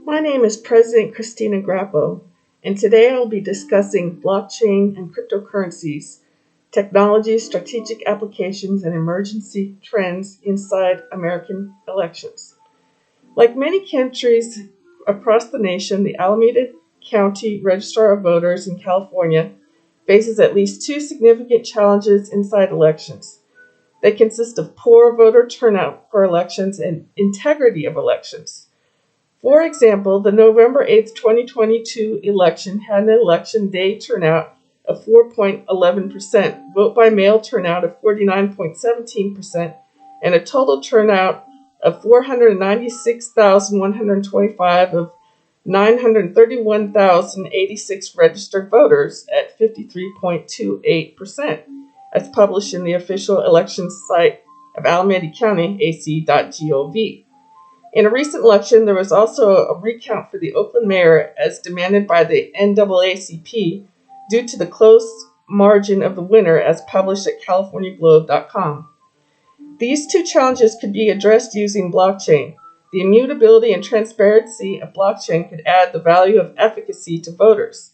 My name is President Christina Grappo, and today I'll be discussing blockchain and cryptocurrencies, technology, strategic applications, and emergency trends inside American elections. Like many countries across the nation, the Alameda County Registrar of Voters in California faces at least two significant challenges inside elections. They consist of poor voter turnout for elections and integrity of elections. For example, the November 8, 2022 election had an election day turnout of 4.11%, vote by mail turnout of 49.17%, and a total turnout of 496,125 of 931,086 registered voters at 53.28%, as published in the official elections site of Alameda County, ac.gov. In a recent election, there was also a recount for the Oakland mayor as demanded by the NAACP due to the close margin of the winner as published at californiaglobe.com. These two challenges could be addressed using blockchain. The immutability and transparency of blockchain could add the value of efficacy to voters.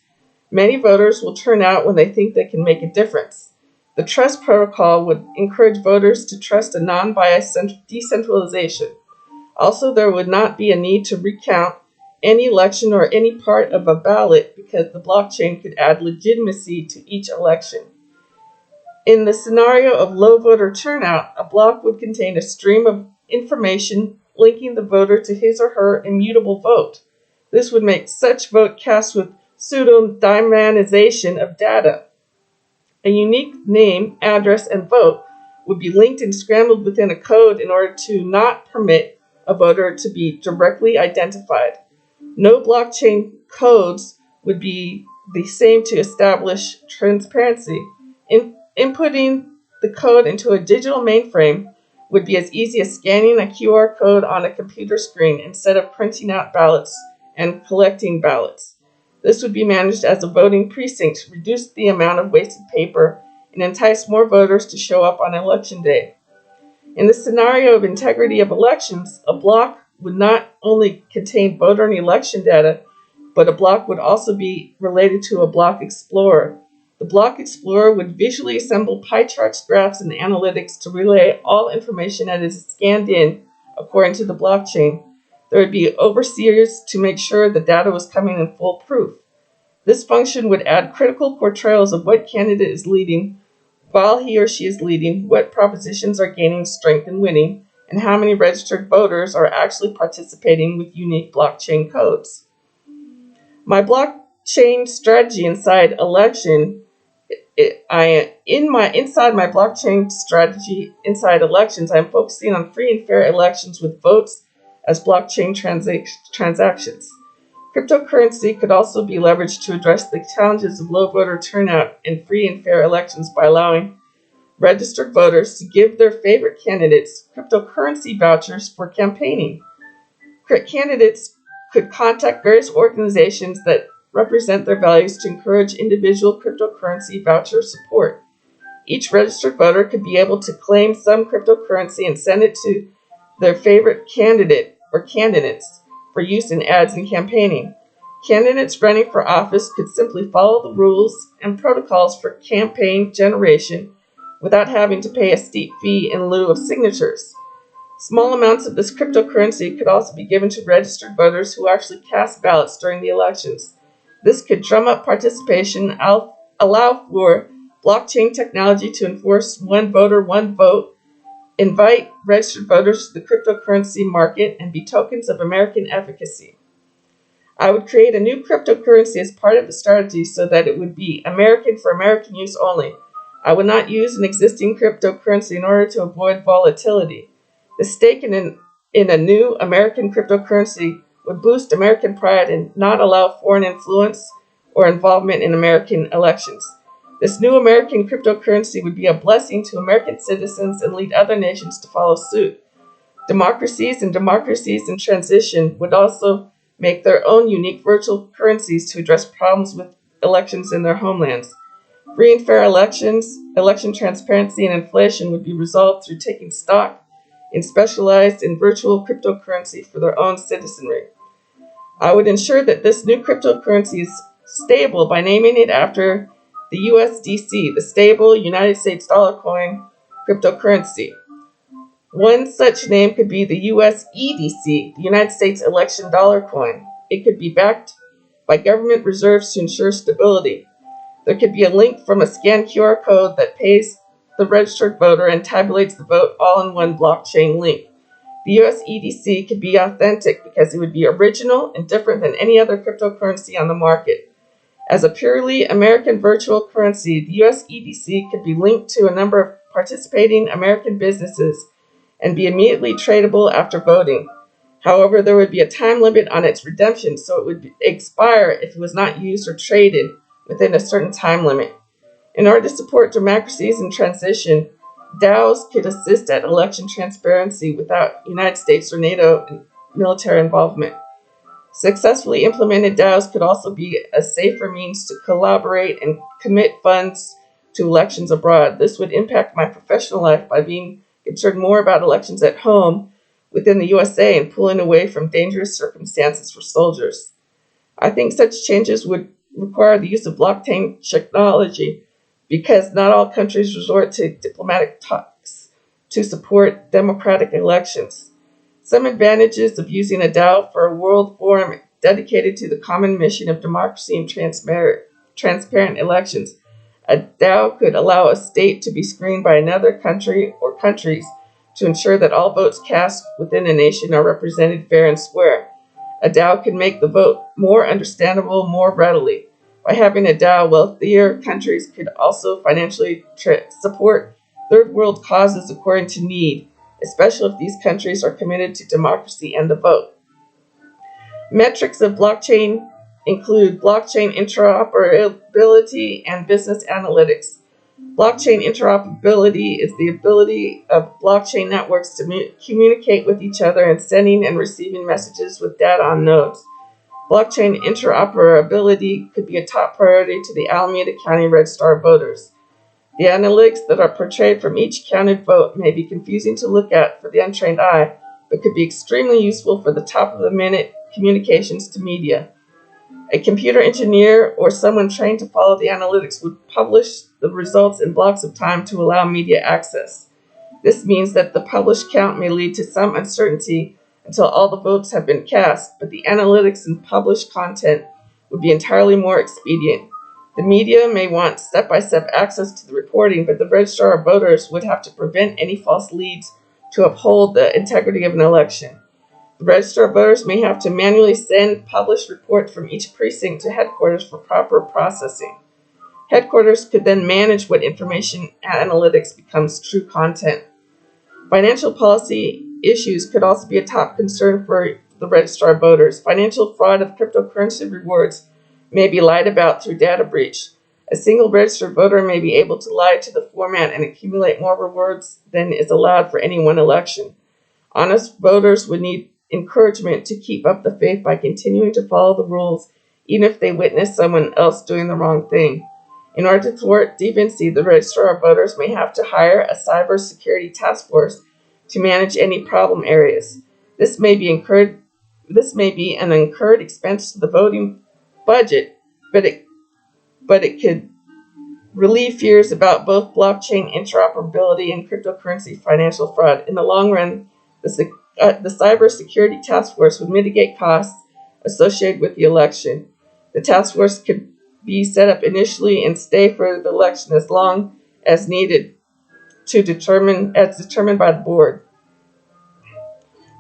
Many voters will turn out when they think they can make a difference. The trust protocol would encourage voters to trust a non-biased decentralization. Also, there would not be a need to recount any election or any part of a ballot because the blockchain could add legitimacy to each election. In the scenario of low voter turnout, a block would contain a stream of information linking the voter to his or her immutable vote. This would make such vote cast with pseudonymization of data. A unique name, address, and vote would be linked and scrambled within a code in order to not permit a voter to be directly identified. No blockchain codes would be the same to establish transparency. Inputting the code into a digital mainframe would be as easy as scanning a QR code on a computer screen instead of printing out ballots and collecting ballots. This would be managed as a voting precinct, reduce the amount of wasted paper, and entice more voters to show up on election day. In the scenario of integrity of elections, a block would not only contain voter and election data, but a block would also be related to a block explorer. The block explorer would visually assemble pie charts, graphs, and analytics to relay all information that is scanned in according to the blockchain. There would be overseers to make sure the data was coming in full proof. This function would add critical portrayals of what candidate is leading, while he or she is leading, what propositions are gaining strength and winning, and how many registered voters are actually participating with unique blockchain codes. My blockchain strategy inside election, inside my blockchain strategy inside elections, I'm focusing on free and fair elections with votes as blockchain transactions. Cryptocurrency could also be leveraged to address the challenges of low voter turnout in free and fair elections by allowing registered voters to give their favorite candidates cryptocurrency vouchers for campaigning. Candidates could contact various organizations that represent their values to encourage individual cryptocurrency voucher support. Each registered voter could be able to claim some cryptocurrency and send it to their favorite candidate or candidates for use in ads and campaigning. Candidates running for office could simply follow the rules and protocols for campaign generation without having to pay a steep fee in lieu of signatures. Small amounts of this cryptocurrency could also be given to registered voters who actually cast ballots during the elections. This could drum up participation, allow for blockchain technology to enforce one voter, one vote, invite registered voters to the cryptocurrency market, and be tokens of American efficacy. I would create a new cryptocurrency as part of the strategy so that it would be American for American use only. I would not use an existing cryptocurrency in order to avoid volatility. The stake in a new American cryptocurrency would boost American pride and not allow foreign influence or involvement in American elections. This new American cryptocurrency would be a blessing to American citizens and lead other nations to follow suit. Democracies in transition would also make their own unique virtual currencies to address problems with elections in their homelands. Free and fair elections, election transparency, and inflation would be resolved through taking stock in specialized and virtual cryptocurrency for their own citizenry. I would ensure that this new cryptocurrency is stable by naming it after the USDC, the stable United States dollar coin cryptocurrency. One such name could be the USEDC, the United States election dollar coin. It could be backed by government reserves to ensure stability. There could be a link from a scanned QR code that pays the registered voter and tabulates the vote all in one blockchain link. The USEDC could be authentic because it would be original and different than any other cryptocurrency on the market. As a purely American virtual currency, the USEDC could be linked to a number of participating American businesses and be immediately tradable after voting. However, there would be a time limit on its redemption, so it would expire if it was not used or traded within a certain time limit. In order to support democracies in transition, DAOs could assist at election transparency without United States or NATO military involvement. Successfully implemented DAOs could also be a safer means to collaborate and commit funds to elections abroad. This would impact my professional life by being concerned more about elections at home within the USA and pulling away from dangerous circumstances for soldiers. I think such changes would require the use of blockchain technology because not all countries resort to diplomatic talks to support democratic elections. Some advantages of using a DAO for a world forum dedicated to the common mission of democracy and transparent elections. A DAO could allow a state to be screened by another country or countries to ensure that all votes cast within a nation are represented fair and square. A DAO can make the vote more understandable more readily. By having a DAO, wealthier countries could also financially support third world causes according to need, especially if these countries are committed to democracy and the vote. Metrics of blockchain include blockchain interoperability and business analytics. Blockchain interoperability is the ability of blockchain networks to communicate with each other and sending and receiving messages with data on nodes. Blockchain interoperability could be a top priority to the Alameda County Registrar of Voters. The analytics that are portrayed from each counted vote may be confusing to look at for the untrained eye, but could be extremely useful for the top-of-the-minute communications to media. A computer engineer or someone trained to follow the analytics would publish the results in blocks of time to allow media access. This means that the published count may lead to some uncertainty until all the votes have been cast, but the analytics and published content would be entirely more expedient. The media may want step-by-step access to the reporting, but the registrar of voters would have to prevent any false leads to uphold the integrity of an election. The registrar of voters may have to manually send published reports from each precinct to headquarters for proper processing. Headquarters could then manage what information analytics becomes true content. Financial policy issues could also be a top concern for the registrar of voters. Financial fraud of cryptocurrency rewards may be lied about through data breach. A single registered voter may be able to lie to the format and accumulate more rewards than is allowed for any one election. Honest voters would need encouragement to keep up the faith by continuing to follow the rules, even if they witness someone else doing the wrong thing. In order to thwart deviancy, the registrar of voters may have to hire a cybersecurity task force to manage any problem areas. This may be an incurred expense to the voting budget, but it could relieve fears about both blockchain interoperability and cryptocurrency financial fraud. In the long run, the cybersecurity task force would mitigate costs associated with the election. The task force could be set up initially and stay for the election as long as needed as determined by the board.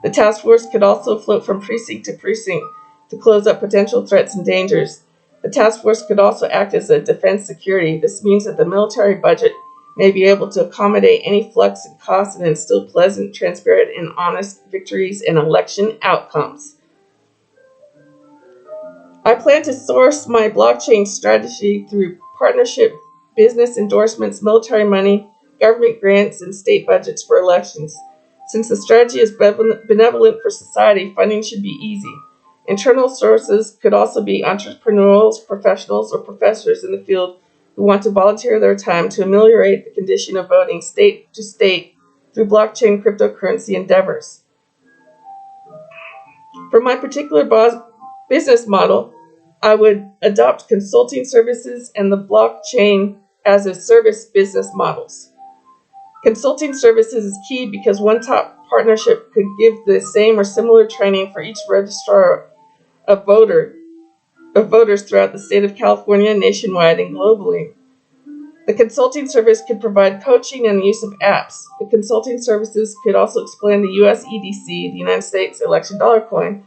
The task force could also float from precinct to precinct to close up potential threats and dangers. The task force could also act as a defense security. This means that the military budget may be able to accommodate any flux in costs and instill pleasant, transparent, and honest victories and election outcomes. I plan to source my blockchain strategy through partnership, business endorsements, military money, government grants, and state budgets for elections. Since the strategy is benevolent for society, funding should be easy. Internal sources could also be entrepreneurs, professionals, or professors in the field who want to volunteer their time to ameliorate the condition of voting state to state through blockchain cryptocurrency endeavors. For my particular business model, I would adopt consulting services and the blockchain as a service business models. Consulting services is key because one top partnership could give the same or similar training for each registrar of voters throughout the state of California, nationwide, and globally. The consulting service could provide coaching and the use of apps. The consulting services could also explain the USEDC, the United States election dollar coin,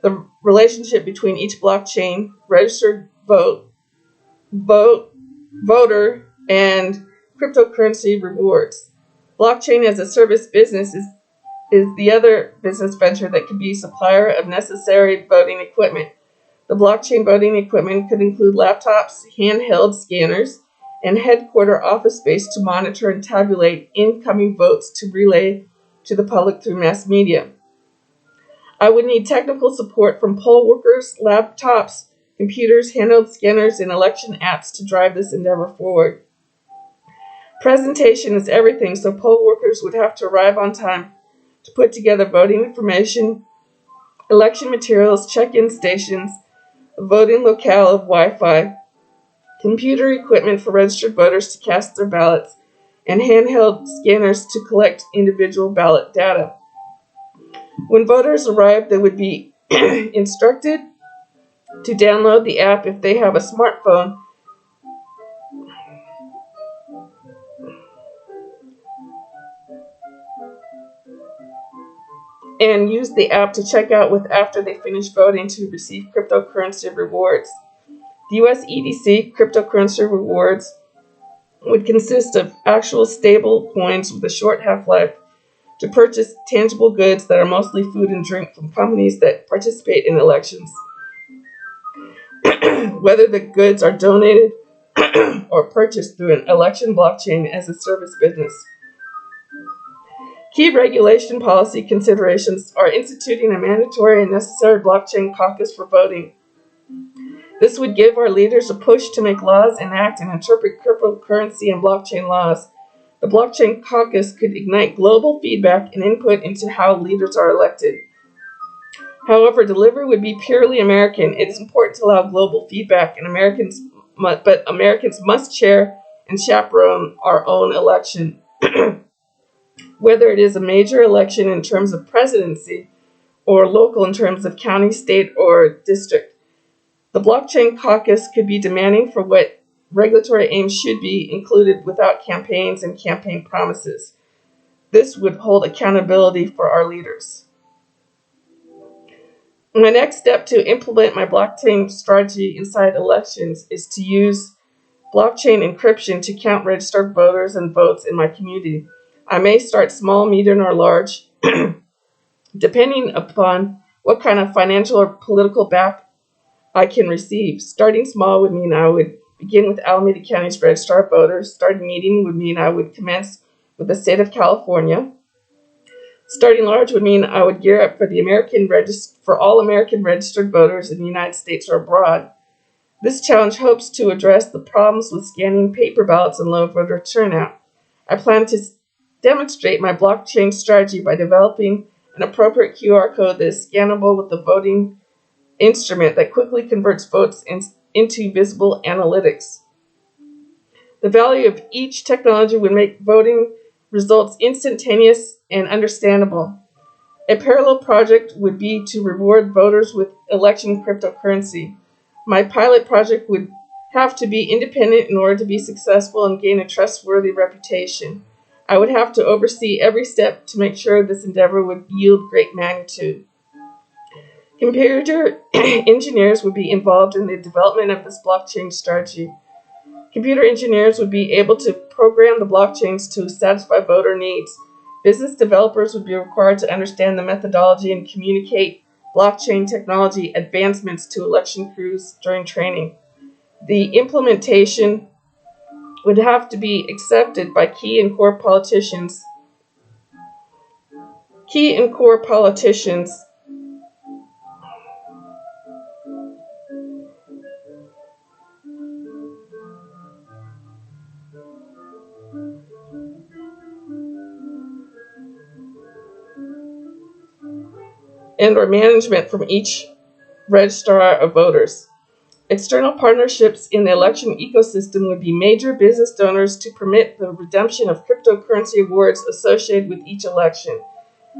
the relationship between each blockchain, registered voter, and cryptocurrency rewards. Blockchain as a service business is the other business venture that could be a supplier of necessary voting equipment. The blockchain voting equipment could include laptops, handheld scanners, and headquarter office space to monitor and tabulate incoming votes to relay to the public through mass media. I would need technical support from poll workers, laptops, computers, handheld scanners, and election apps to drive this endeavor forward. Presentation is everything, so poll workers would have to arrive on time to put together voting information, election materials, check-in stations, a voting locale of Wi-Fi, computer equipment for registered voters to cast their ballots, and handheld scanners to collect individual ballot data. When voters arrive, they would be instructed to download the app if they have a smartphone and use the app to check out with after they finish voting to receive cryptocurrency rewards. The USEDC cryptocurrency rewards would consist of actual stable coins with a short half-life to purchase tangible goods that are mostly food and drink from companies that participate in elections. Whether the goods are donated or purchased through an election blockchain as a service business. Key regulation policy considerations are instituting a mandatory and necessary blockchain caucus for voting. This would give our leaders a push to make laws, enact, and interpret cryptocurrency and blockchain laws. The blockchain caucus could ignite global feedback and input into how leaders are elected. However, delivery would be purely American. It is important to allow global feedback, but Americans must chair and chaperone our own election. Whether it is a major election in terms of presidency or local in terms of county, state, or district. The blockchain caucus could be demanding for what regulatory aims should be included without campaigns and campaign promises. This would hold accountability for our leaders. My next step to implement my blockchain strategy inside elections is to use blockchain encryption to count registered voters and votes in my community. I may start small, medium, or large, depending upon what kind of financial or political back I can receive. Starting small would mean I would begin with Alameda County's registrar of voters. Starting medium would mean I would commence with the state of California. Starting large would mean I would gear up for all American registered voters in the United States or abroad. This challenge hopes to address the problems with scanning paper ballots and low voter turnout. I plan to demonstrate my blockchain strategy by developing an appropriate QR code that is scannable with the voting instrument that quickly converts votes into visible analytics. The value of each technology would make voting results instantaneous and understandable. A parallel project would be to reward voters with election cryptocurrency. My pilot project would have to be independent in order to be successful and gain a trustworthy reputation. I would have to oversee every step to make sure this endeavor would yield great magnitude. Computer engineers would be involved in the development of this blockchain strategy. Computer engineers would be able to program the blockchains to satisfy voter needs. Business developers would be required to understand the methodology and communicate blockchain technology advancements to election crews during training. The implementation would have to be accepted by key and core politicians and or management from each registrar of voters. External partnerships in the election ecosystem would be major business donors to permit the redemption of cryptocurrency awards associated with each election.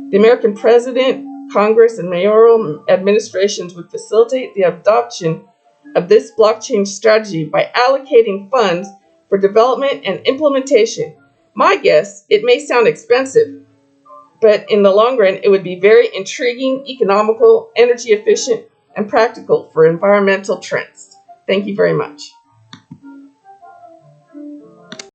The American president, Congress, and mayoral administrations would facilitate the adoption of this blockchain strategy by allocating funds for development and implementation. My guess, it may sound expensive, but in the long run, it would be very intriguing, economical, energy efficient, and practical for environmental trends. Thank you very much.